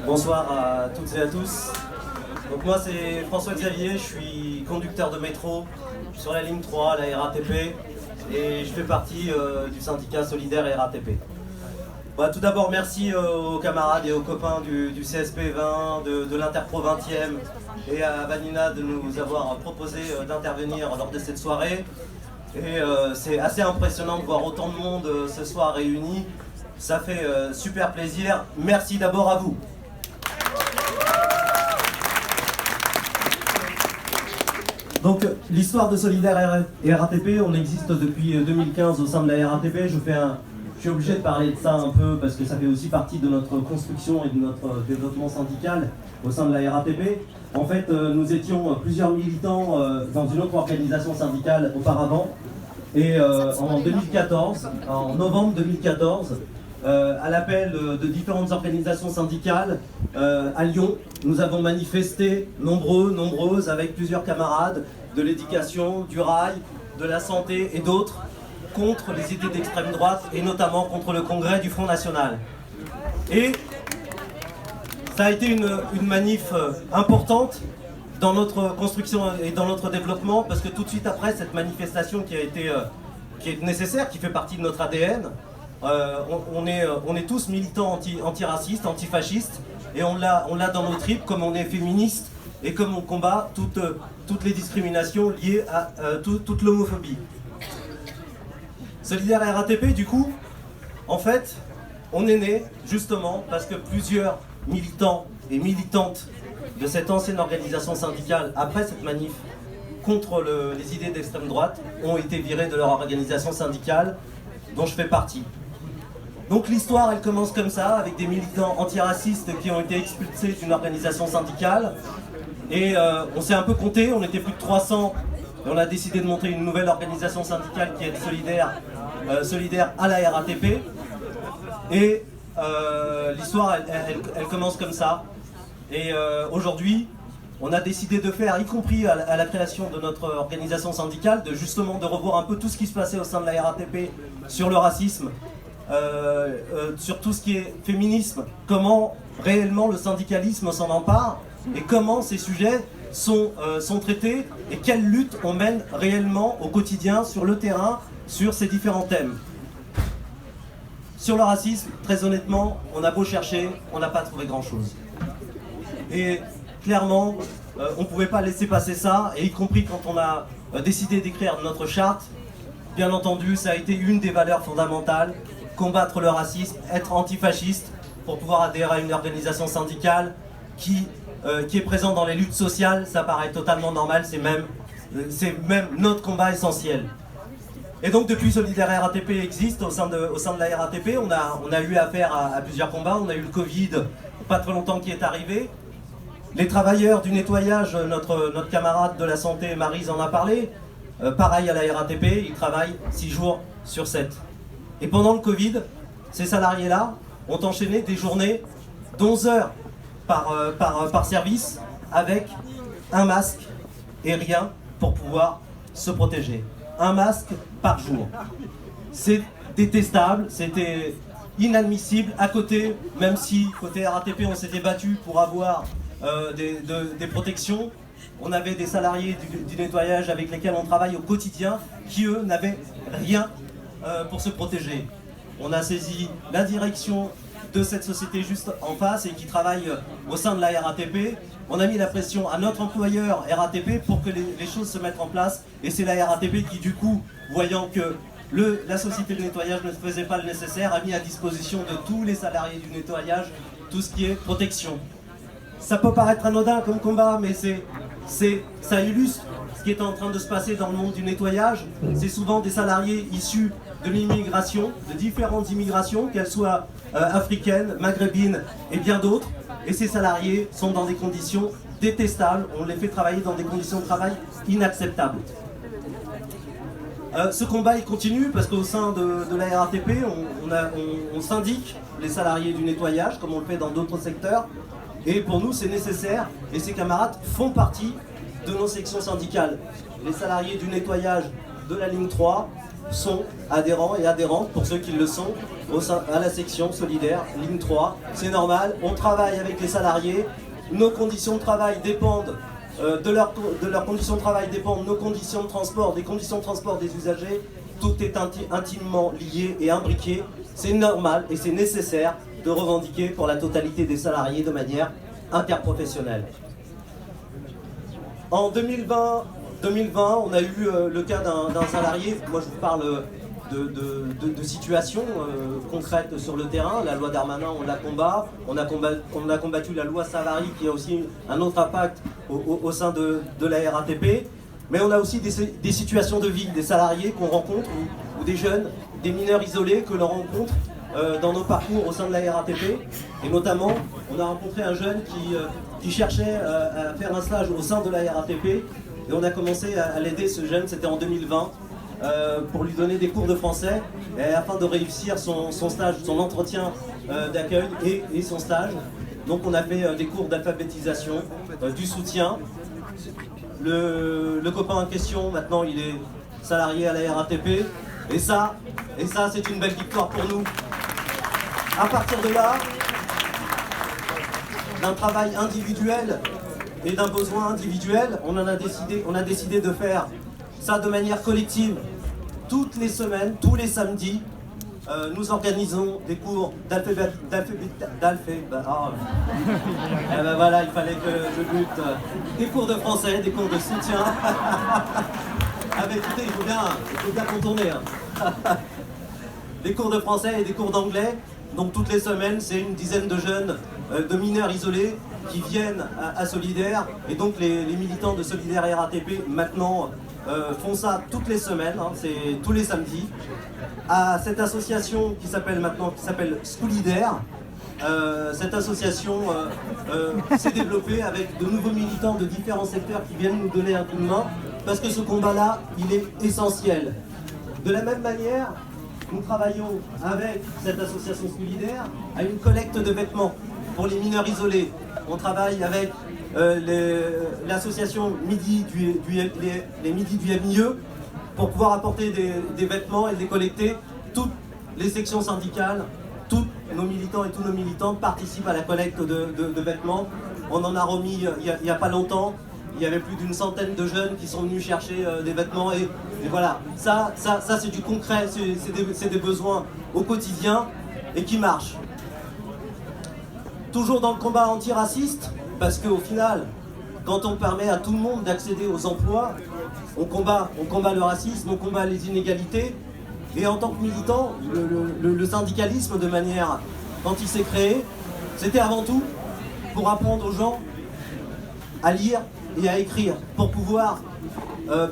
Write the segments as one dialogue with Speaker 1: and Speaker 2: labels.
Speaker 1: Bonsoir à toutes et à tous. Donc moi c'est François Xavier, je suis conducteur de métro sur la ligne 3, la RATP, et je fais partie du syndicat solidaire RATP. Tout d'abord merci aux camarades et aux copains du CSP 20, de l'Interpro 20e et à Vanina de nous avoir proposé d'intervenir lors de cette soirée. Et c'est assez impressionnant de voir autant de monde ce soir réuni. Ça fait super plaisir. Merci d'abord à vous. Donc l'histoire de Solidaire RATP, on existe depuis 2015 au sein de la RATP. Je suis obligé de parler de ça un peu parce que ça fait aussi partie de notre construction et de notre développement syndical au sein de la RATP. En fait, nous étions plusieurs militants dans une autre organisation syndicale auparavant. Et en 2014, en novembre 2014, à l'appel de différentes organisations syndicales à Lyon, nous avons manifesté nombreuses, avec plusieurs camarades de l'éducation, du rail, de la santé et d'autres, contre les idées d'extrême droite et notamment contre le congrès du Front National. Et ça a été une manif importante dans notre construction et dans notre développement, parce que tout de suite après cette manifestation qui est nécessaire, qui fait partie de notre ADN, on est tous militants antiracistes, antifascistes, et on l'a dans nos tripes, comme on est féministe et comme on combat toutes les discriminations liées à toute l'homophobie. Solidaire RATP, du coup, en fait, on est né justement parce que plusieurs militants et militantes de cette ancienne organisation syndicale, après cette manif contre les idées d'extrême droite, ont été virés de leur organisation syndicale, dont je fais partie. Donc l'histoire, elle commence comme ça, avec des militants antiracistes qui ont été expulsés d'une organisation syndicale. Et on s'est un peu compté, on était plus de 300, et on a décidé de monter une nouvelle organisation syndicale qui est solidaire à la RATP. Et l'histoire, elle commence comme ça. Et aujourd'hui, on a décidé de faire, y compris à la création de notre organisation syndicale, de revoir un peu tout ce qui se passait au sein de la RATP sur le racisme, sur tout ce qui est féminisme, comment réellement le syndicalisme s'en empare et comment ces sujets sont traités et quelle lutte on mène réellement au quotidien sur le terrain sur ces différents thèmes. Sur le racisme, très honnêtement, on a beau chercher, on n'a pas trouvé grand-chose. Et clairement, on ne pouvait pas laisser passer ça, et y compris quand on a décidé d'écrire notre charte, bien entendu, ça a été une des valeurs fondamentales, combattre le racisme, être antifasciste, pour pouvoir adhérer à une organisation syndicale qui est présente dans les luttes sociales. Ça paraît totalement normal, c'est même notre combat essentiel. Et donc depuis Solidaire RATP existe au sein de la RATP, on a eu affaire à plusieurs combats. On a eu le Covid, pas très longtemps, qui est arrivé. Les travailleurs du nettoyage, notre camarade de la santé, Maryse, en a parlé. Pareil à la RATP, ils travaillent 6 jours sur 7. Et pendant le Covid, ces salariés-là ont enchaîné des journées d'11 heures par service, avec un masque et rien pour pouvoir se protéger. Un masque par jour. C'est détestable, c'était inadmissible. À côté, même si côté RATP on s'était battu pour avoir des protections, on avait des salariés du nettoyage avec lesquels on travaille au quotidien qui eux n'avaient rien pour se protéger. On a saisi la direction de cette société juste en face et qui travaille au sein de la RATP. On a mis la pression à notre employeur RATP pour que les choses se mettent en place, et c'est la RATP qui, du coup, voyant que la société de nettoyage ne faisait pas le nécessaire, a mis à disposition de tous les salariés du nettoyage tout ce qui est protection. Ça peut paraître anodin comme combat, mais ça illustre ce qui est en train de se passer dans le monde du nettoyage. C'est souvent des salariés issus de l'immigration, de différentes immigrations, qu'elles soient africaines, maghrébines et bien d'autres. Et ces salariés sont dans des conditions détestables. On les fait travailler dans des conditions de travail inacceptables. Ce combat il continue parce qu'au sein de la RATP, on syndique les salariés du nettoyage comme on le fait dans d'autres secteurs. Et pour nous c'est nécessaire, et ces camarades font partie de nos sections syndicales. Les salariés du nettoyage de la ligne 3 sont adhérents et adhérentes, pour ceux qui le sont, à la section solidaire, ligne 3. C'est normal, on travaille avec les salariés, nos conditions de travail dépendent de leurs conditions de travail dépendent nos conditions de transport, des conditions de transport des usagers. Tout est intimement lié et imbriqué. C'est normal et c'est nécessaire de revendiquer pour la totalité des salariés de manière interprofessionnelle. En 2020, on a eu le cas d'un salarié. Moi, je vous parle de situations concrètes sur le terrain. La loi Darmanin, on la combat. On a combattu la loi Savary, qui a aussi un autre impact au sein de la RATP. Mais on a aussi des situations de vie, des salariés qu'on rencontre, ou des jeunes, des mineurs isolés que l'on rencontre dans nos parcours au sein de la RATP. Et notamment, on a rencontré un jeune qui cherchait à faire un stage au sein de la RATP. Et on a commencé à l'aider, ce jeune, c'était en 2020, pour lui donner des cours de français, afin de réussir son stage, son entretien d'accueil et son stage. Donc on a fait des cours d'alphabétisation, du soutien. Le copain en question, maintenant, il est salarié à la RATP. Et ça c'est une belle victoire pour nous. À partir de là, d'un travail individuel et d'un besoin individuel, on a décidé de faire ça de manière collective. Toutes les semaines, tous les samedis, nous organisons des cours d'alphabet. Eh ben voilà, il fallait que je bute. Des cours de français, des cours de soutien. Écoutez, il faut bien contourner. Des cours de français et des cours d'anglais. Donc toutes les semaines, c'est une dizaine de jeunes, de mineurs isolés qui viennent à Solidaire. Et donc les militants de Solidaire RATP maintenant font ça toutes les semaines, c'est tous les samedis. À cette association qui s'appelle Solidaire. Cette association s'est développée avec de nouveaux militants de différents secteurs qui viennent nous donner un coup de main, parce que ce combat-là, il est essentiel. De la même manière, nous travaillons avec cette association solidaire à une collecte de vêtements pour les mineurs isolés. On travaille avec l'association les Midi du MIE pour pouvoir apporter des vêtements et les collecter. Toutes les sections syndicales, tous nos militants et tous nos militantes participent à la collecte de vêtements. On en a remis il n'y a pas longtemps. Il y avait plus d'une centaine de jeunes qui sont venus chercher des vêtements et voilà, ça c'est du concret, c'est des besoins au quotidien et qui marchent. Toujours dans le combat antiraciste, parce qu'au final, quand on permet à tout le monde d'accéder aux emplois, on combat le racisme, on combat les inégalités. Et en tant que militant, le syndicalisme, de manière, quand il s'est créé, c'était avant tout pour apprendre aux gens à lire et à écrire, pour pouvoir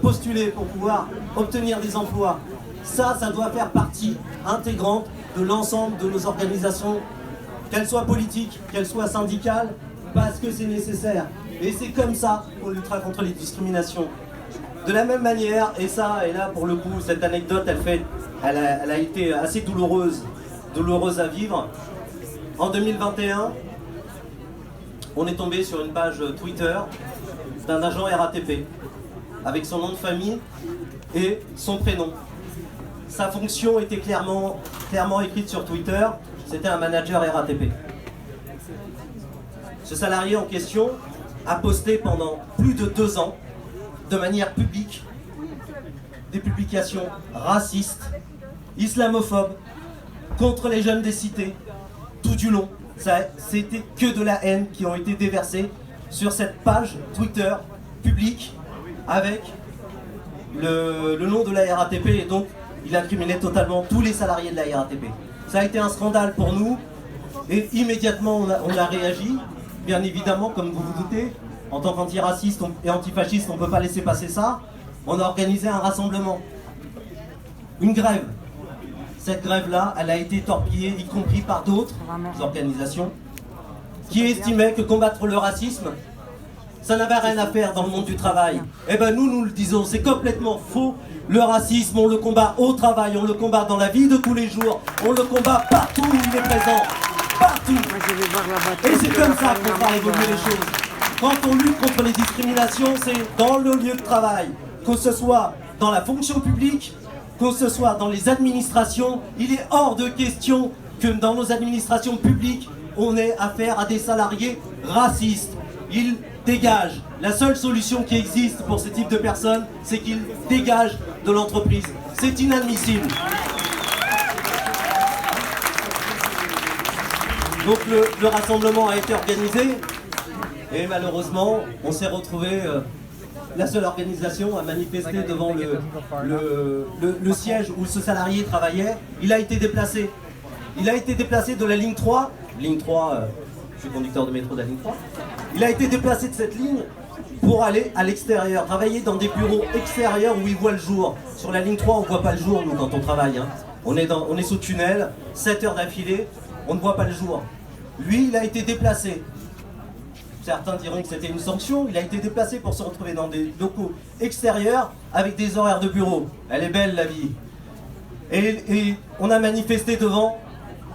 Speaker 1: postuler, pour pouvoir obtenir des emplois. Ça doit faire partie intégrante de l'ensemble de nos organisations, qu'elles soient politiques, qu'elles soient syndicales, parce que c'est nécessaire. Et c'est comme ça qu'on luttera contre les discriminations. De la même manière, et là pour le coup, cette anecdote, elle a été assez douloureuse à vivre. En 2021, on est tombé sur une page Twitter d'un agent RATP, avec son nom de famille et son prénom. Sa fonction était clairement écrite sur Twitter, c'était un manager RATP. Ce salarié en question a posté pendant plus de 2 ans, de manière publique, des publications racistes, islamophobes, contre les jeunes des cités, tout du long. C'était que de la haine qui ont été déversées sur cette page Twitter publique avec le nom de la RATP, et donc il incriminait totalement tous les salariés de la RATP. Ça a été un scandale pour nous et immédiatement on a réagi. Bien évidemment, comme vous vous doutez, en tant qu'antiraciste et antifasciste, on ne peut pas laisser passer ça. On a organisé un rassemblement, une grève. Cette grève-là, elle a été torpillée, y compris par d'autres organisations, qui estimaient que combattre le racisme, ça n'avait rien à faire dans le monde du travail. Eh bien nous le disons, c'est complètement faux. Le racisme, on le combat au travail, on le combat dans la vie de tous les jours, on le combat partout où il est présent. Partout. Et c'est comme ça qu'on fera évoluer les choses. Quand on lutte contre les discriminations, c'est dans le lieu de travail, que ce soit dans la fonction publique, qu'on se soit dans les administrations, il est hors de question que dans nos administrations publiques, on ait affaire à des salariés racistes. Ils dégagent. La seule solution qui existe pour ce type de personnes, c'est qu'ils dégagent de l'entreprise. C'est inadmissible. Donc le rassemblement a été organisé et malheureusement, on s'est retrouvé la seule organisation à manifester devant le siège où ce salarié travaillait. Il a été déplacé. Il a été déplacé de la ligne 3. Ligne 3, je suis conducteur de métro de la ligne 3. Il a été déplacé de cette ligne pour aller à l'extérieur, travailler dans des bureaux extérieurs où il voit le jour. Sur la ligne 3, on ne voit pas le jour, nous, quand on travaille. Hein. On est sous tunnel, 7 heures d'affilée, on ne voit pas le jour. Lui, il a été déplacé. Certains diront que c'était une sanction. Il a été déplacé pour se retrouver dans des locaux extérieurs avec des horaires de bureau. Elle est belle, la vie. Et on a manifesté devant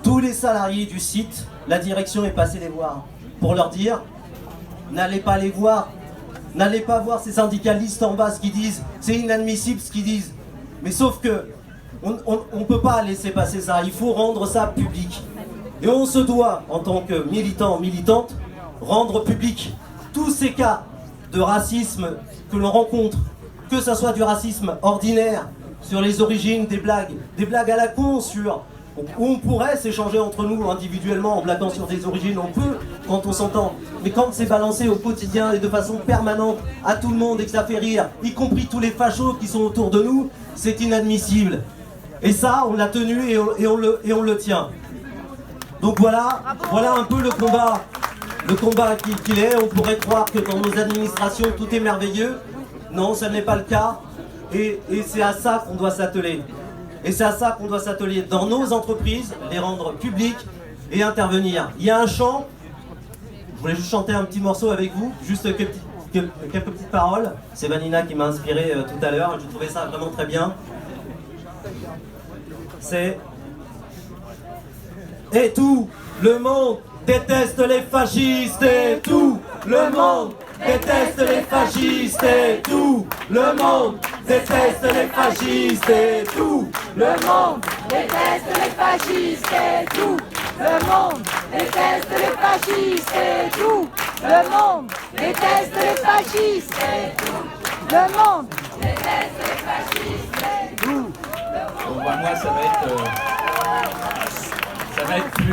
Speaker 1: tous les salariés du site. La direction est passée les voir pour leur dire « N'allez pas les voir. N'allez pas voir ces syndicalistes en bas ce qu'ils disent. C'est inadmissible ce qu'ils disent. » Mais sauf que on ne peut pas laisser passer ça. Il faut rendre ça public. Et on se doit, en tant que militant, militante, rendre public tous ces cas de racisme que l'on rencontre, que ce soit du racisme ordinaire, sur les origines, des blagues à la con sur... où on pourrait s'échanger entre nous individuellement en blaguant sur des origines, on peut quand on s'entend. Mais quand c'est balancé au quotidien et de façon permanente à tout le monde et que ça fait rire, y compris tous les fachos qui sont autour de nous, c'est inadmissible. Et ça, on l'a tenu et on le tient. Donc voilà un peu le combat qu'il est. On pourrait croire que dans nos administrations tout est merveilleux. Non, ce n'est pas le cas. Et c'est à ça qu'on doit s'atteler. Et c'est à ça qu'on doit s'atteler dans nos entreprises, les rendre publiques et intervenir. Il y a un chant, je voulais juste chanter un petit morceau avec vous, juste quelques petites paroles. C'est Vanina qui m'a inspiré tout à l'heure, j'ai trouvé ça vraiment très bien. C'est... Et tout le monde déteste les fascistes, et tout le monde déteste les fascistes, et tout le monde déteste les fascistes, et tout le monde
Speaker 2: déteste les fascistes et tout le monde déteste les fascistes et tout le monde déteste les fascistes et tout le monde déteste les fascistes et tout.
Speaker 3: Bon, bah, moi ça va être plus